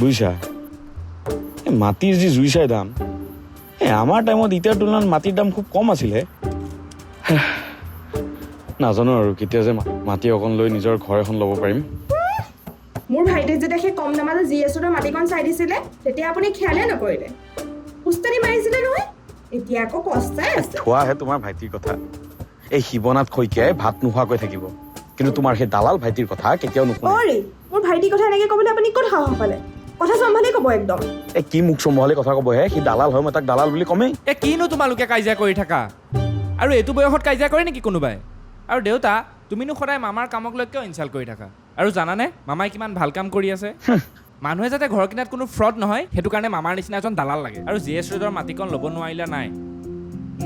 বুজিছা এই মাটিৰ যি জুই চাই দাম আমাৰ টাইমত এতিয়াৰ তুলনাত মাটিৰ দাম খুব কম আছিলে নাজানো আৰু কেতিয়া যে মাটি অকণ লৈ নিজৰ ঘৰ এখন ল'ব পাৰিম মোৰ ভাইটিক যেতিয়া সেই কম দামত জিএছৰ মাটিকণ চাই দিছিলে তেতিয়া আপুনি খেয়ালে নকৰিলে পুষ্টাৰি মাৰিছিলে নহয় এতিয়া আকৌ কষ্টাই আছে খোৱাহে তোমাৰ ভাইটিৰ কথা এই শিৱনাথ শইকীয়াই ভাত নোখোৱাকৈ থাকিব কিন্তু তোমাৰ সেই দালাল ভাইটিৰ কথা কেতিয়াও নুশুনে অৰে মোৰ ভাইটিৰ কথা এনেকৈ ক'বলৈ আপুনি ক'ত সাহস পালে কথা চম্ভালি ক'ব একদম এই কি মুখ চম্ভালি কথা ক'বহে সি দালাল হয় মই তাক দালাল বুলি কমেই কিনো তোমালোকে কাজিয়া কৰি থাকা আৰু এইটো বয়সত কাজিয়া কৰে নেকি কোনোবাই আৰু দেউতা তুমিনো সদায় মামাৰ কামক লৈ কিয় ইনচাল্ট কৰি থাকা আৰু জানানে মামাই কিমান ভাল কাম কৰি আছে মানুহে যাতে ঘৰ কিনাত কোনো ফ্ৰড নহয় সেইটো কাৰণে মামাৰ নিচিনা এজন দালাল লাগে আৰু জিএছ ৰোডৰ মাটিকণ ল'ব নোৱাৰিলে নাই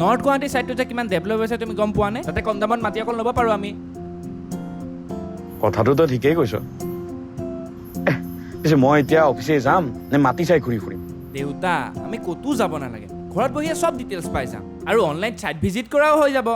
নৰ্থ গুৱাহাটী ছাইডটো যে কিমান ডেভেলপ হৈছে তুমি গম পোৱা নে তাতে কম দামত মাটি অকণ ল'ব পাৰোঁ আমি কথাটোতো ঠিকেই কৈছ পিছে মই এতিয়া অফিচে যাম নে মাটি চাই ঘূৰি ফুৰিম দেউতা আমি ক'তো যাব নালাগে ঘৰত বহিয়ে চব ডিটেইলছ পাই যাম আৰু অনলাইন ছাইট ভিজিট কৰাও হৈ যাব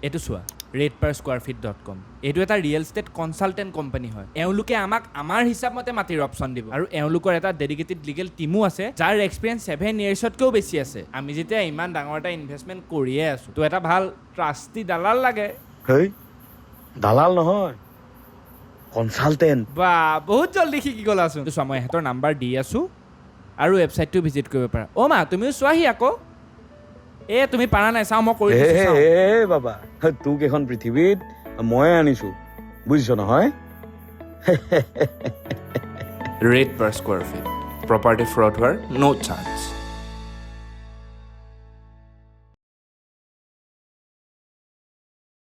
এইটো চোৱা ratepersquarefeet.com এইটো এটা ৰিয়েল ষ্টেট কনচালটেণ্ট কোম্পানী হয় এওঁলোকে আমাক আমাৰ হিচাপমতে মাটিৰ অপশ্যন দিব আৰু এওঁলোকৰ এটা ডেডিকেটেড লিগেল টিমো আছে যাৰ এক্সপিৰিয়েঞ্চ 7 ইয়াৰ্ছতকৈও বেছি আছে আমি যেতিয়া ইমান ডাঙৰ এটা ইনভেষ্টমেণ্ট কৰিয়ে আছোঁ তো এটা ভাল ট্ৰাষ্টি দালাল লাগে হেই দালাল নহয় কনচালটেণ্ট বা বহুত জল্দি শিকি গ'লাচোন চোৱা মই ইহঁতৰ নাম্বাৰ দি আছোঁ আৰু ৱেবছাইটটো ভিজিট কৰিব পাৰা অ' মা তুমিও চোৱাহি আকৌ তুমি পাৰা নাই চাওঁ মই কৰি বাবা তোক এখন পৃথিৱীত ময়ে আনিছো বুজিছ নহয় rate per square feet property fraud হোৱাৰ no chance